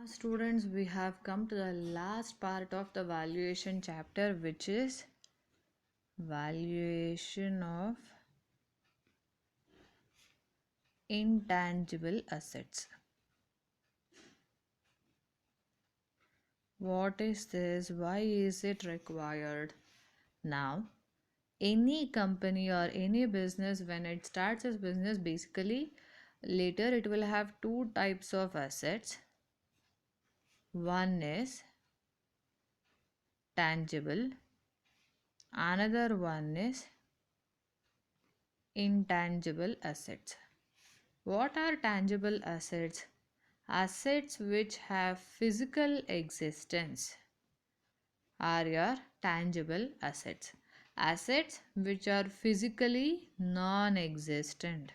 Students, we have come to the last part of the valuation chapter, which is valuation of intangible assets. What is this? Why is it required? Now, any company or any business, when it starts its business, basically later it will have two types of assets. One is tangible, another one is intangible assets. What are tangible assets? Assets which have physical existence are your tangible assets. Assets which are physically non existent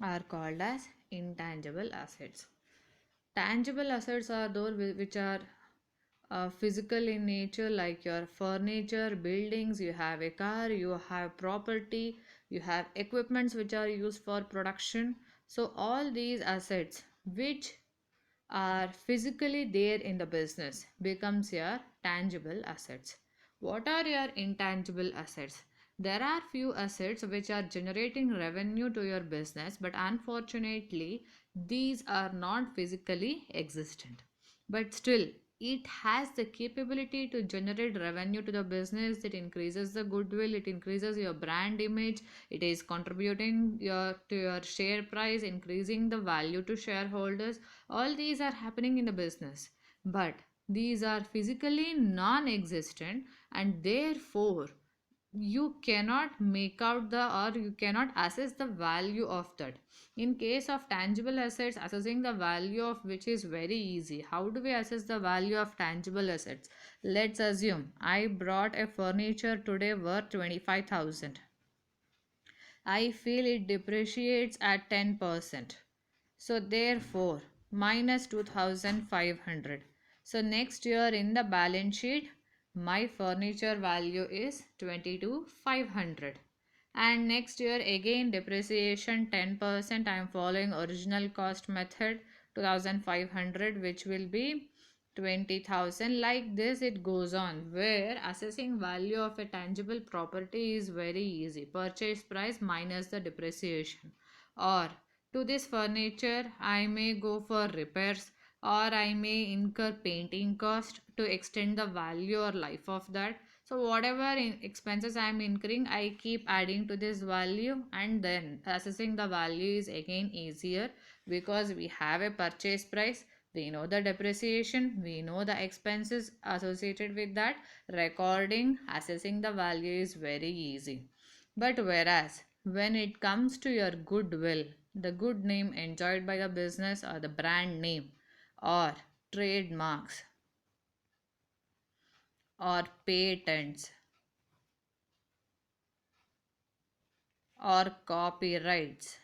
are called as intangible assets. Tangible assets are those which are physical in nature, like your furniture, buildings, you have a car, you have property, you have equipments which are used for production. So, all these assets which are physically there in the business becomes your tangible assets. What are your intangible assets? There are few assets which are generating revenue to your business, but unfortunately these are not physically existent, but still it has the capability to generate revenue to the business. It increases the goodwill, it increases your brand image, it is contributing to your share price, increasing the value to shareholders. All these are happening in the business, but these are physically non-existent, and therefore you cannot make out the, or you cannot assess the value of that. In case of tangible assets, assessing the value of which is very easy. How do we assess the value of tangible assets? Let's assume I brought a furniture today worth 25,000. I feel it depreciates at 10%. So therefore minus 2500. So next year in the balance sheet my furniture value is 22,500. And next year again depreciation 10%. I am following original cost method, 2500, which will be 20,000. Like this it goes on, where assessing value of a tangible property is very easy. Purchase price minus the depreciation. Or to this furniture I may go for repairs, or I may incur painting cost to extend the value or life of that. So whatever expenses I am incurring, I keep adding to this value, and then assessing the value is again easier, because we have a purchase price, we know the depreciation, we know the expenses associated with that. Recording, assessing the value is very easy. But whereas when it comes to your goodwill, the good name enjoyed by the business, or the brand name, or trademarks, or patents, or copyrights,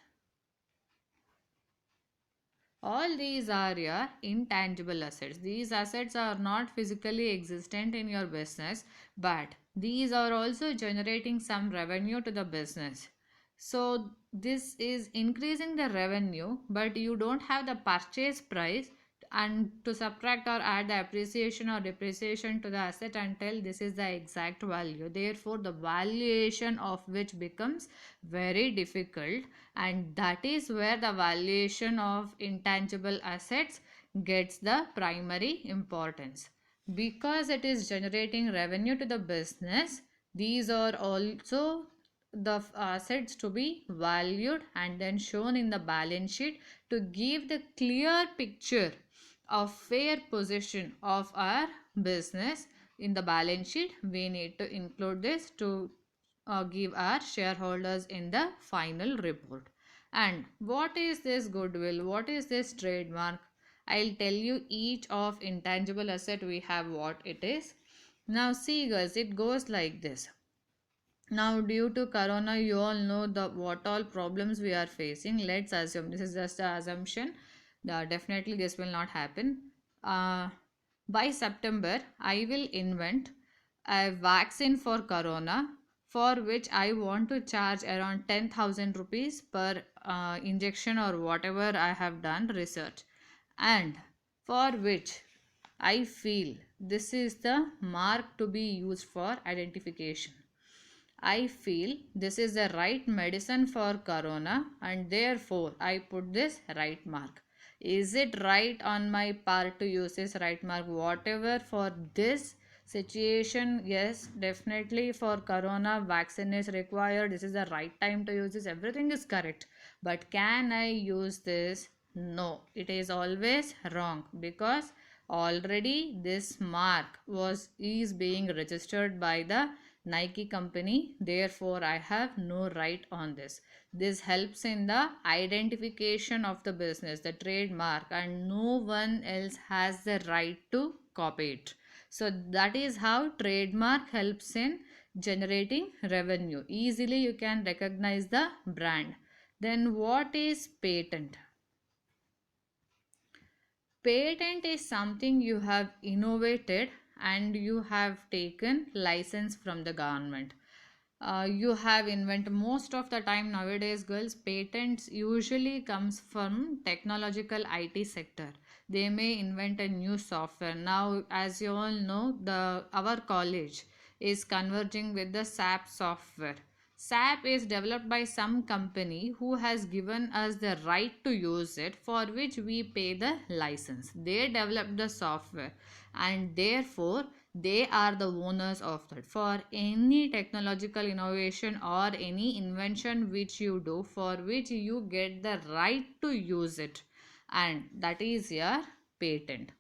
all these are your intangible assets. These assets are not physically existent in your business, but these are also generating some revenue to the business. So this is increasing the revenue, but you don't have the purchase price and to subtract or add the appreciation or depreciation to the asset and tell this is the exact value. Therefore the valuation of which becomes very difficult, and that is where the valuation of intangible assets gets the primary importance, because it is generating revenue to the business. These are also the assets to be valued and then shown in the balance sheet to give the clear picture of fair position of our business. In the balance sheet we need to include this to give our shareholders in the final report. And what is this goodwill, what is this trademark? I'll tell you each of intangible asset we have what it is. Now see guys, it goes like this. Now due to corona, you all know the what all problems we are facing. Let's assume, this is just an assumption, definitely this will not happen. By September I will invent a vaccine for corona, for which I want to charge around 10,000 rupees per injection or whatever I have done research, and for which I feel this is the mark to be used for identification. I feel this is the right medicine for corona and therefore I put this right mark. Is it right on my part to use this right mark? Whatever for this situation, yes, definitely for corona vaccine is required. This is the right time to use this. Everything is correct. But can I use this? No, it is always wrong because already this mark was is being registered by the Nike company, therefore I have no right on this. This helps in the identification of the business, the trademark, and no one else has the right to copy it. So that is how trademark helps in generating revenue. Easily you can recognize the brand. Then what is patent? Patent is something you have innovated and you have taken license from the government. You have invented most of the time nowadays, girls, patents usually comes from technological IT sector. They may invent a new software. Now, as you all know, the our college is converging with the SAP software. SAP is developed by some company who has given us the right to use it, for which we pay the license. They developed the software and therefore they are the owners of that. For any technological innovation or any invention which you do, for which you get the right to use it, and that is your patent.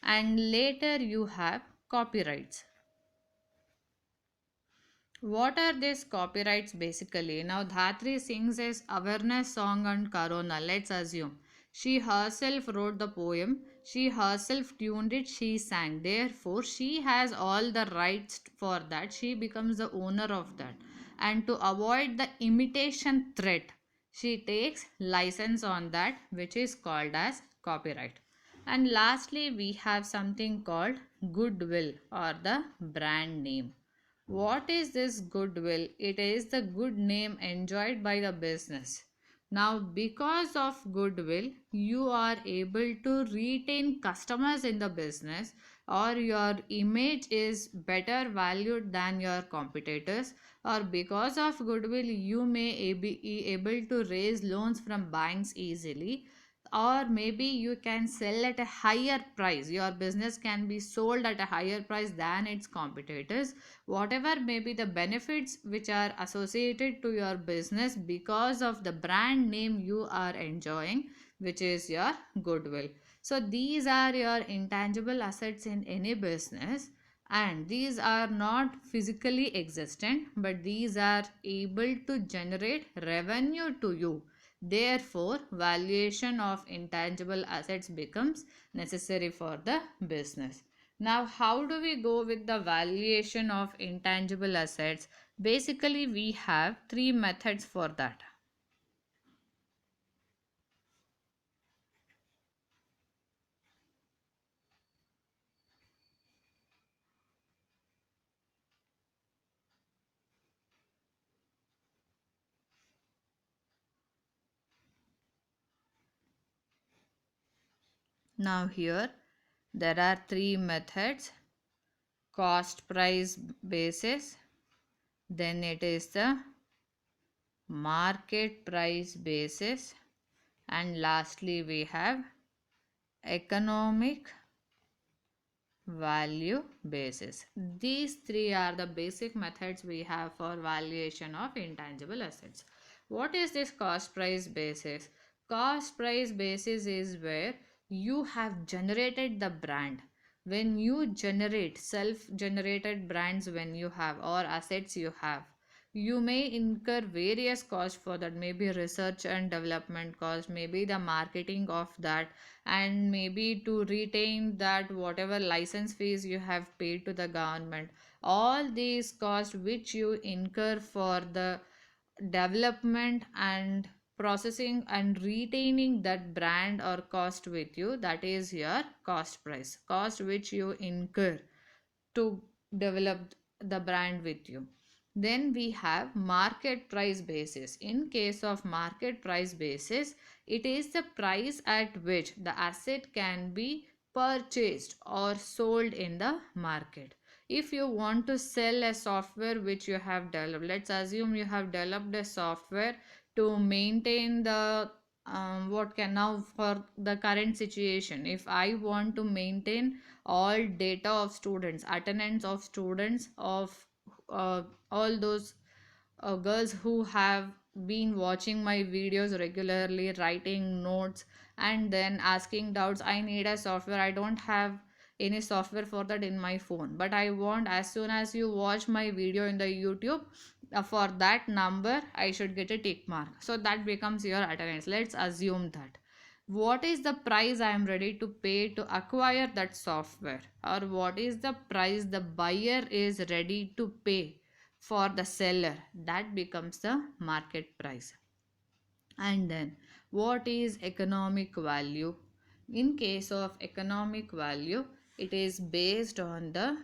And later you have copyrights. What are these copyrights basically? Now, Dhatri sings his awareness song on Corona. Let's assume she herself wrote the poem, she herself tuned it, she sang. Therefore, she has all the rights for that. She becomes the owner of that. And to avoid the imitation threat, she takes license on that, which is called as copyright. And lastly, we have something called goodwill or the brand name. What is this goodwill? It is the good name enjoyed by the business. Now, because of goodwill, you are able to retain customers in the business, or your image is better valued than your competitors, or because of goodwill, you may be able to raise loans from banks easily, or maybe you can sell at a higher price. Your business can be sold at a higher price than its competitors. Whatever may be the benefits which are associated to your business because of the brand name you are enjoying, which is your goodwill. So these are your intangible assets in any business, and these are not physically existent, but these are able to generate revenue to you. Therefore, valuation of intangible assets becomes necessary for the business. Now, how do we go with the valuation of intangible assets? Basically, we have three methods for that. Now, here there are three methods: cost price basis, then it is the market price basis, and lastly, we have economic value basis. These three are the basic methods we have for valuation of intangible assets. What is this cost price basis? Cost price basis is where you have generated the brand. When you generate self generated brands, when you have or assets you have, you may incur various costs for that, maybe research and development cost, maybe the marketing of that, and maybe to retain that whatever license fees you have paid to the government. All these costs which you incur for the development and processing and retaining that brand or cost with you, that is your cost price, cost which you incur to develop the brand with you. Then we have market price basis. In case of market price basis, it is the price at which the asset can be purchased or sold in the market. If you want to sell a software which you have developed, let's assume you have developed a software to maintain the what can now for the current situation, if I want to maintain all data of students, attendance of students of all those girls who have been watching my videos regularly, writing notes and then asking doubts, I need a software, I don't have any software for that in my phone, but I want as soon as you watch my video in the YouTube, for that number I should get a tick mark, so that becomes your attendance. Let's assume that what is the price I am ready to pay to acquire that software, or what is the price the buyer is ready to pay for the seller, that becomes the market price. And then what is economic value? In case of economic value, it is based on the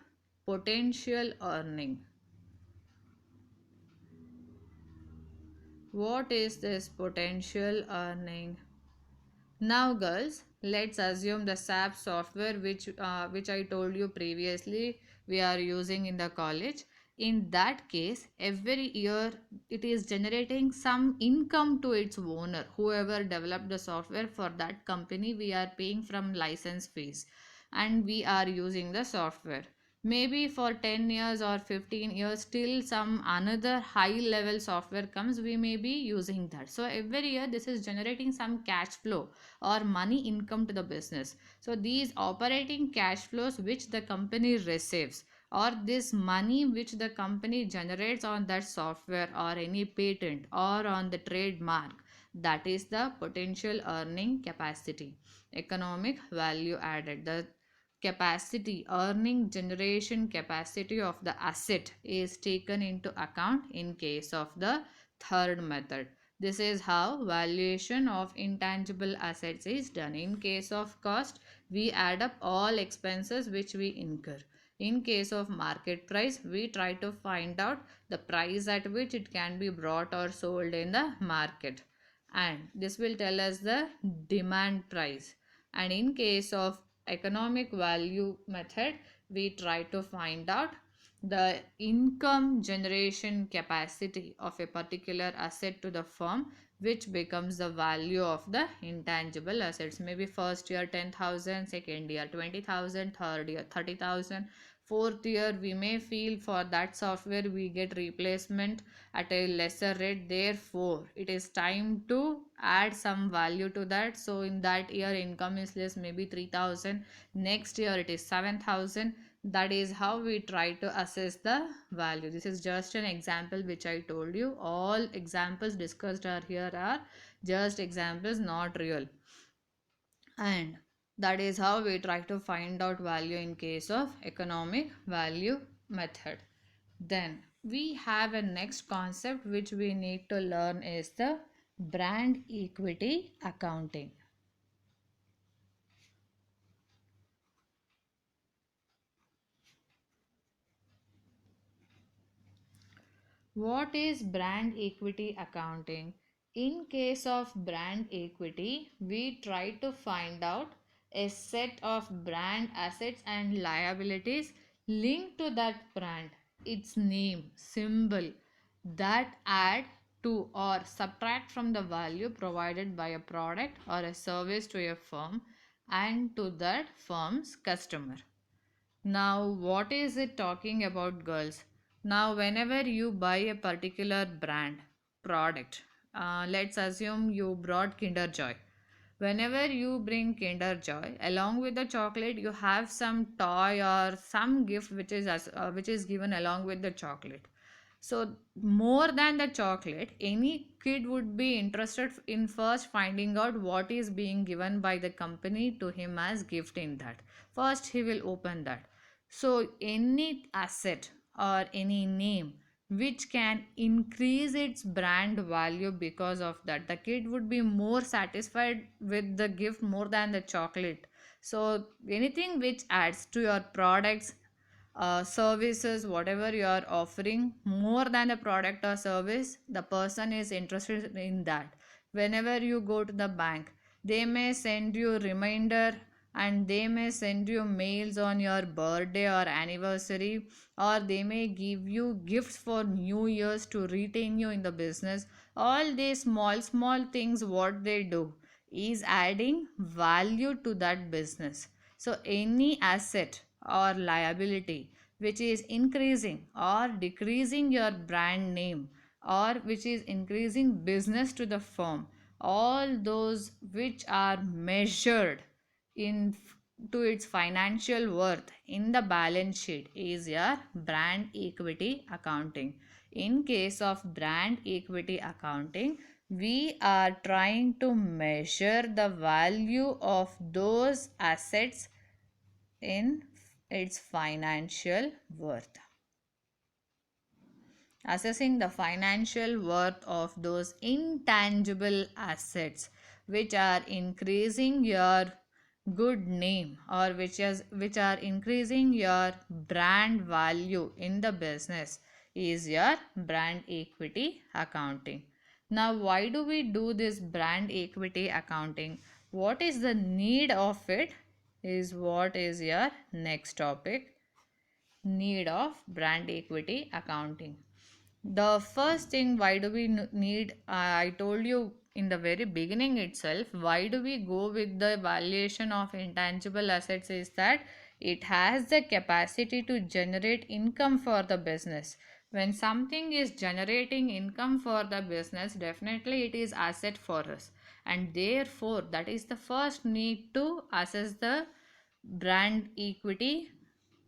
potential earning. What is this potential earning? Now girls, let's assume the SAP software which I told you previously we are using in the college. In that case, every year it is generating some income to its owner. Whoever developed the software, for that company we are paying from license fees and we are using the software. Maybe for 10 years or 15 years till some another high level software comes, we may be using that. So every year this is generating some cash flow or money income to the business. So these operating cash flows which the company receives, or this money which the company generates on that software or any patent or on the trademark, that is the potential earning capacity. Economic value added, the capacity, earning generation capacity of the asset is taken into account in case of the third method. This is how valuation of intangible assets is done. In case of cost, we add up all expenses which we incur. In case of market price, we try to find out the price at which it can be brought or sold in the market. And this will tell us the demand price. And in case of economic value method, we try to find out the income generation capacity of a particular asset to the firm, which becomes the value of the intangible assets. Maybe first year 10,000, second year 20,000, third year 30,000, fourth year we may feel for that software we get replacement at a lesser rate, therefore it is time to add some value to that. So in that year income is less, maybe 3,000, next year it is 7,000. That is how we try to assess the value. This is just an example which I told you. All examples discussed are here are just examples, not real. And that is how we try to find out value in case of economic value method. Then we have a next concept which we need to learn is the brand equity accounting. What is brand equity accounting? In case of brand equity, we try to find out a set of brand assets and liabilities linked to that brand, its name, symbol, that add to or subtract from the value provided by a product or a service to a firm and to that firm's customer. Now, what is it talking about, girls? Now, whenever you buy a particular brand product, let's assume you brought Kinder Joy. Whenever you bring Kinder Joy, along with the chocolate, you have some toy or some gift which is given along with the chocolate. So, more than the chocolate, any kid would be interested in first finding out what is being given by the company to him as gift in that. First, he will open that. So, any asset or any name which can increase its brand value because of that, the kid would be more satisfied with the gift more than the chocolate. So, anything which adds to your products services, whatever you are offering, more than a product or service, the person is interested in that. Whenever you go to the bank, they may send you reminder, and they may send you mails on your birthday or anniversary, or they may give you gifts for new years to retain you in the business. All these small things, what they do is adding value to that business. So any asset or liability which is increasing or decreasing your brand name, or which is increasing business to the firm, all those which are measured in to its financial worth in the balance sheet is your brand equity accounting. In case of brand equity accounting, we are trying to measure the value of those assets in its financial worth. Assessing the financial worth of those intangible assets which are increasing your good name, or which are increasing your brand value in the business is your brand equity accounting. Now, why do we do this brand equity accounting? What is the need of it is what is your next topic. Need of brand equity accounting. The first thing, why do we need, I told you in the very beginning itself, why do we go with the valuation of intangible assets is that it has the capacity to generate income for the business. When something is generating income for the business, definitely it is asset for us, and therefore that is the first need to assess the brand equity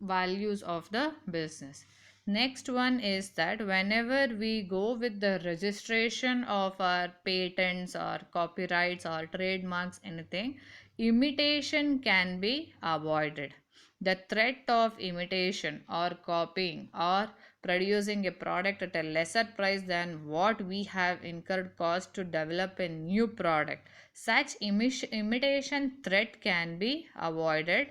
values of the business. Next one is that whenever we go with the registration of our patents or copyrights or trademarks, anything, imitation can be avoided. The threat of imitation or copying or producing a product at a lesser price than what we have incurred cost to develop a new product, such imitation threat can be avoided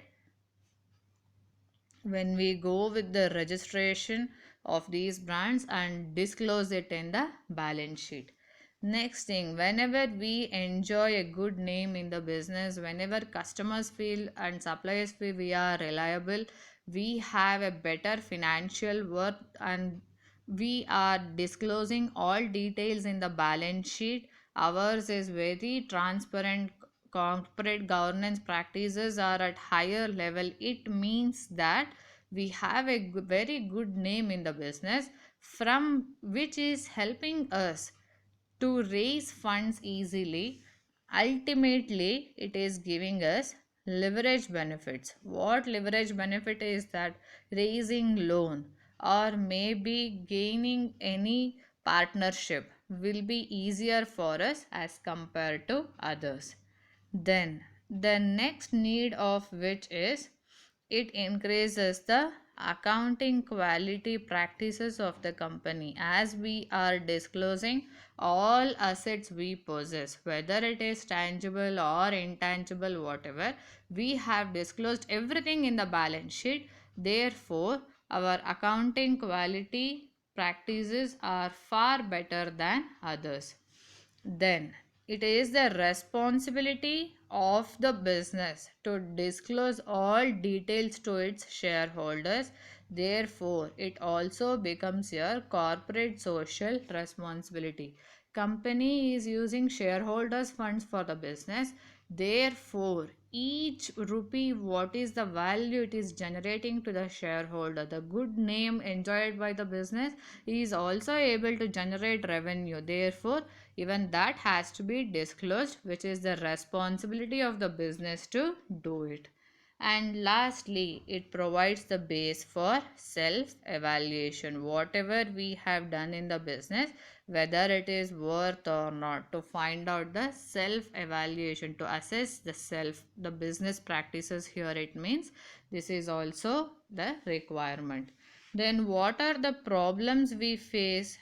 when we go with the registration of these brands and disclose it in the balance sheet. Next thing, whenever we enjoy a good name in the business, whenever customers feel and suppliers feel we are reliable, we have a better financial worth, and we are disclosing all details in the balance sheet. Ours is very transparent. Corporate governance practices are at higher level. It means that we have a very good name in the business, from which is helping us to raise funds easily. Ultimately, it is giving us leverage benefits. What leverage benefit is that? Raising loan or maybe gaining any partnership will be easier for us as compared to others. Then the next need of which is it increases the accounting quality practices of the company, as we are disclosing all assets we possess, whether it is tangible or intangible, whatever. We have disclosed everything in the balance sheet. Therefore, our accounting quality practices are far better than others. Then it is the responsibility of the business to disclose all details to its shareholders. Therefore, it also becomes your corporate social responsibility. Company is using shareholders' funds for the business. Therefore, each rupee, what is the value it is generating to the shareholder, the good name enjoyed by the business is also able to generate revenue. Therefore, even that has to be disclosed, which is the responsibility of the business to do it. And lastly, it provides the base for self evaluation. Whatever we have done in the business, whether it is worth or not, to find out the self evaluation, to assess the business practices, here it means this is also the requirement. Then what are the problems we face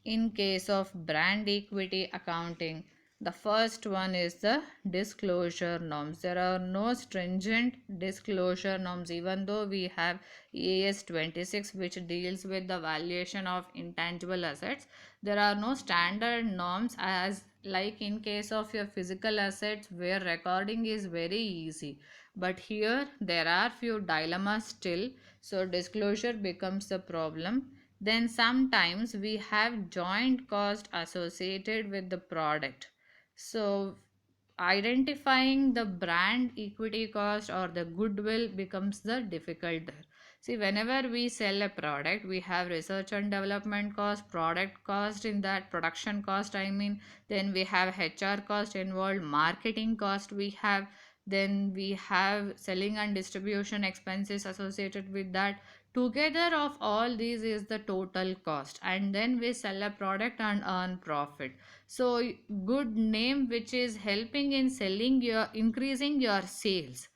in case of brand equity accounting? The first one is the disclosure norms. There are no stringent disclosure norms, even though we have EAS 26, which deals with the valuation of intangible assets. There are no standard norms, as like in case of your physical assets where recording is very easy. But here there are few dilemmas still, so disclosure becomes the problem. Then sometimes we have joint cost associated with the product, so identifying the brand equity cost or the goodwill becomes the difficult there. See, whenever we sell a product, we have research and development cost, product cost, in that production cost, I mean, then we have HR cost involved, marketing cost we have, then we have selling and distribution expenses associated with that. Together of all these is the total cost, and then we sell a product and earn profit. So good name which is helping in selling your increasing your sales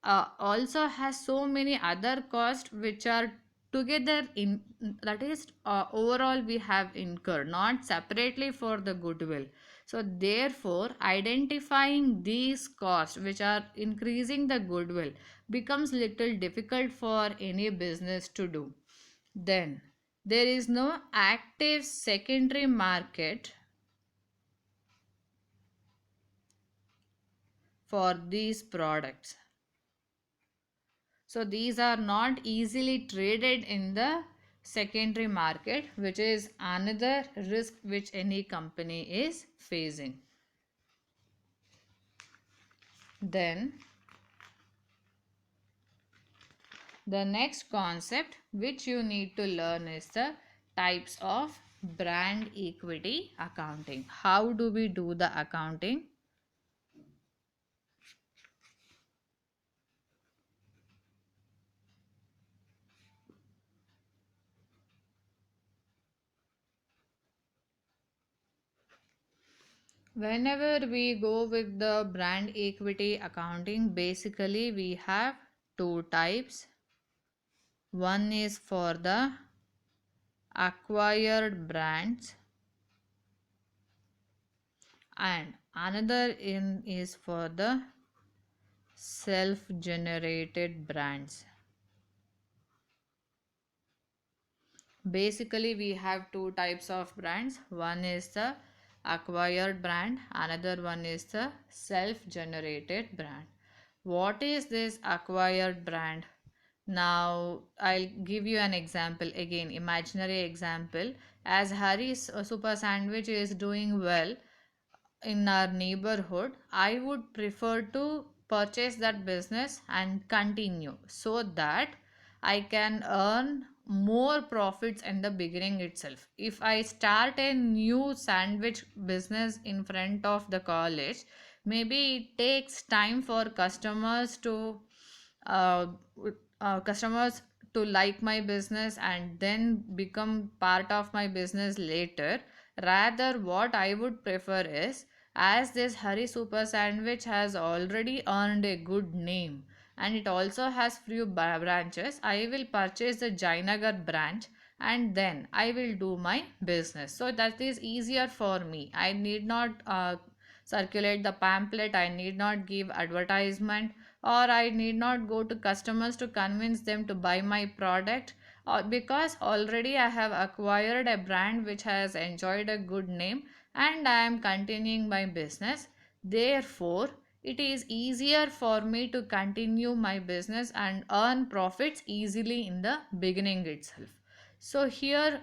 also has so many other costs which are together in, that is overall we have incurred, not separately for the goodwill. So therefore identifying these costs which are increasing the goodwill becomes little difficult for any business to do. Then there is no active secondary market for these products. So these are not easily traded in the secondary market, which is another risk which any company is facing. Then the next concept which you need to learn is the types of brand equity accounting. How do we do the accounting? Whenever we go with the brand equity accounting, basically we have two types. One is for the acquired brands and another in is for the self generated brands. Basically we have two types of brands. One is the acquired brand, another one is the self generated brand. What is this acquired brand? Now I'll give you an example, again imaginary example. As Harry's super sandwich is doing well in our neighborhood, I would prefer to purchase that business and continue, so that I can earn more profits in the beginning itself. If I start a new sandwich business in front of the college, maybe it takes time for uh, customers to like my business and then become part of my business later. Rather, what I would prefer is, as this Hari Super Sandwich has already earned a good name and it also has few branches, I will purchase the Jainagar branch and then I will do my business. So that is easier for me. I need not circulate the pamphlet, I need not give advertisement, or I need not go to customers to convince them to buy my product, because already I have acquired a brand which has enjoyed a good name and I am continuing my business. Therefore, it is easier for me to continue my business and earn profits easily in the beginning itself. So, here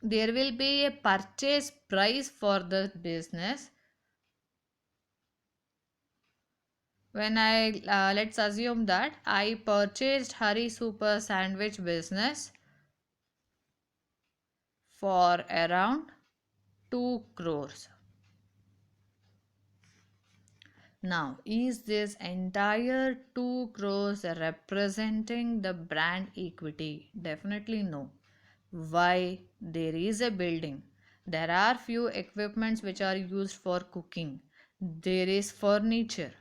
there will be a purchase price for the business. When I let's assume that I purchased Hari Super Sandwich business for around 2 crores. Now, is this entire 2 crores representing the brand equity? Definitely no. Why? There is a building. There are few equipments which are used for cooking. There is furniture.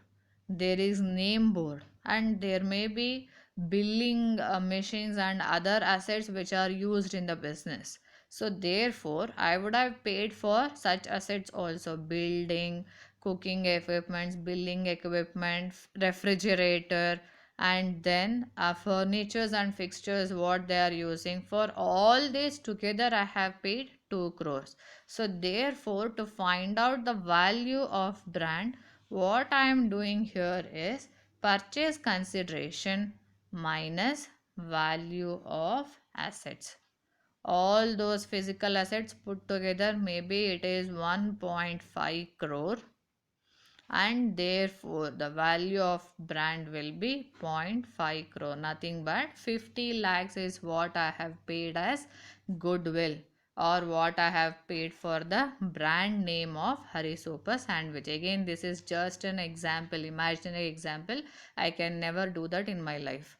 There is name board, and there may be billing machines and other assets which are used in the business. So therefore I would have paid for such assets also: building, cooking equipments, billing equipment, refrigerator, and then furnitures and fixtures what they are using. For all this together I have paid 2 crores. So therefore, to find out the value of brand, what I am doing here is purchase consideration minus value of assets. All those physical assets put together, maybe it is 1.5 crore, and therefore the value of brand will be zero point 0.5 crore, nothing but 50 lakhs is what I have paid as goodwill, or what I have paid for the brand name of Hari Super Sandwich. Again, this is just an example, imaginary example. I can never do that in my life.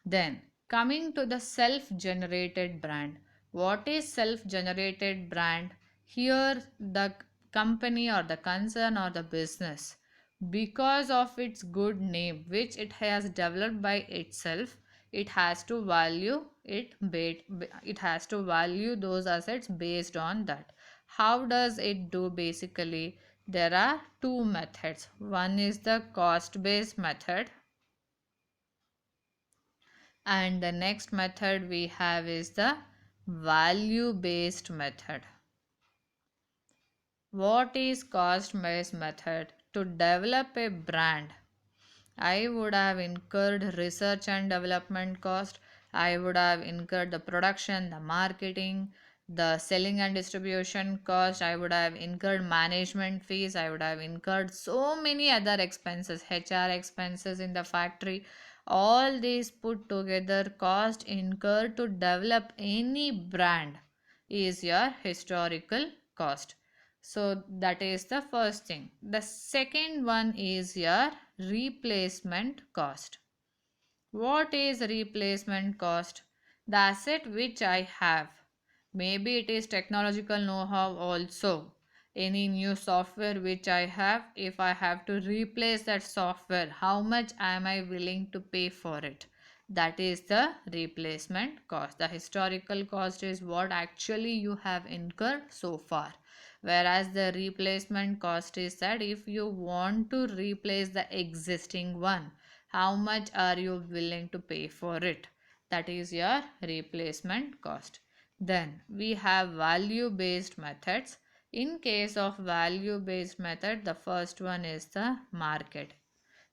Then, coming to the self generated brand. What is self generated brand? Here, the company or the concern or the business, because of its good name which it has developed by itself, it has to value it has to value those assets based on that. How does it do? Basically, there are two methods. One is the cost based method, and the next method we have is the value based method. What is cost based method? To develop a brand, I would have incurred research and development cost. I would have incurred the production, the marketing, the selling and distribution cost. I would have incurred management fees. I would have incurred so many other expenses, HR expenses in the factory. All these put together, cost incurred to develop any brand, is your historical cost. So that is the first thing. The second one is your replacement cost. What is replacement cost? The asset which I have, maybe it is technological know-how also. Any new software which I have, if I have to replace that software, how much am I willing to pay for it? That is the replacement cost. The historical cost is what actually you have incurred so far, whereas the replacement cost is that if you want to replace the existing one, how much are you willing to pay for it? That is your replacement cost. Then we have value based methods. In case of value based method, the first one is the market.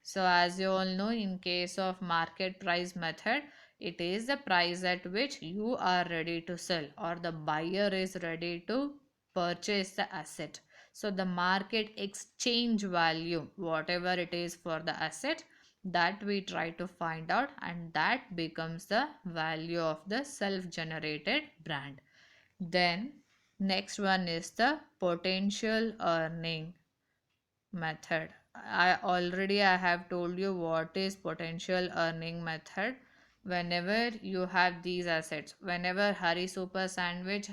So as you all know, in case of market price method, it is the price at which you are ready to sell or the buyer is ready to purchase the asset. So the market exchange value, whatever it is for the asset, that we try to find out, and that becomes the value of the self generated brand. Then next one is the potential earning method. I have told you what is potential earning method. Whenever you have these assets, whenever Hari Super Sandwich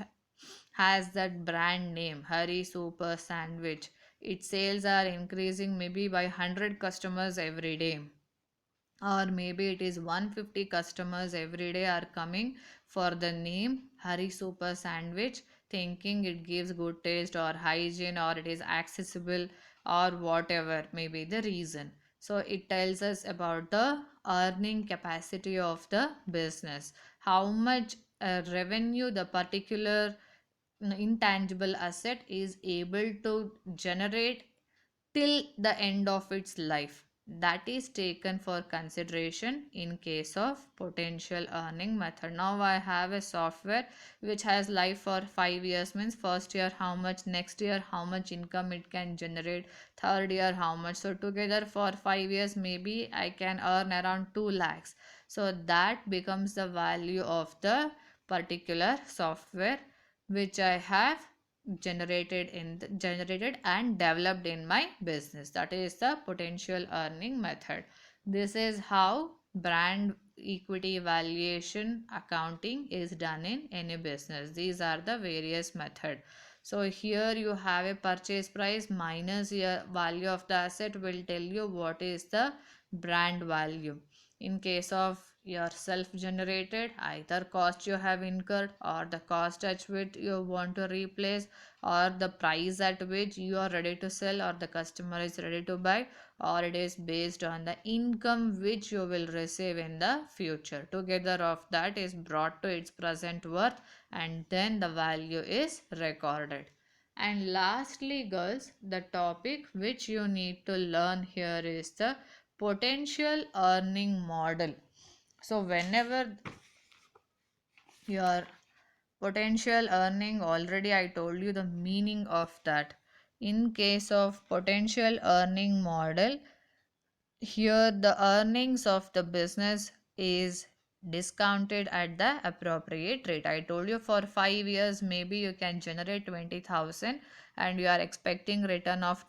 has that brand name Hari Super Sandwich, its sales are increasing maybe by 100 customers every day, or maybe it is 150 customers every day are coming for the name Hari Super Sandwich, thinking it gives good taste or hygiene or it is accessible or whatever may be the reason. So it tells us about the earning capacity of the business, how much revenue the particular intangible asset is able to generate till the end of its life. That is taken for consideration in case of potential earning method. Now I have a software which has life for 5 years, means first year how much, next year how much income it can generate, third year how much. So together for 5 years maybe I can earn around 2 lakhs. So that becomes the value of the particular software which I have generated and developed in my business. That is the potential earning method. This is how brand equity valuation accounting is done in any business. These are the various method. So here you have a purchase price minus your value of the asset will tell you what is the brand value. In case of your self generated, either cost you have incurred or the cost at which you want to replace, or the price at which you are ready to sell or the customer is ready to buy, or it is based on the income which you will receive in the future. Together of that is brought to its present worth, and then the value is recorded. And lastly, girls, the topic which you need to learn here is the potential earning model. So, whenever your potential earning, already I told you the meaning of that. In case of potential earning model, here the earnings of the business is discounted at the appropriate rate. I told you for 5 years maybe you can generate 20,000 and you are expecting return of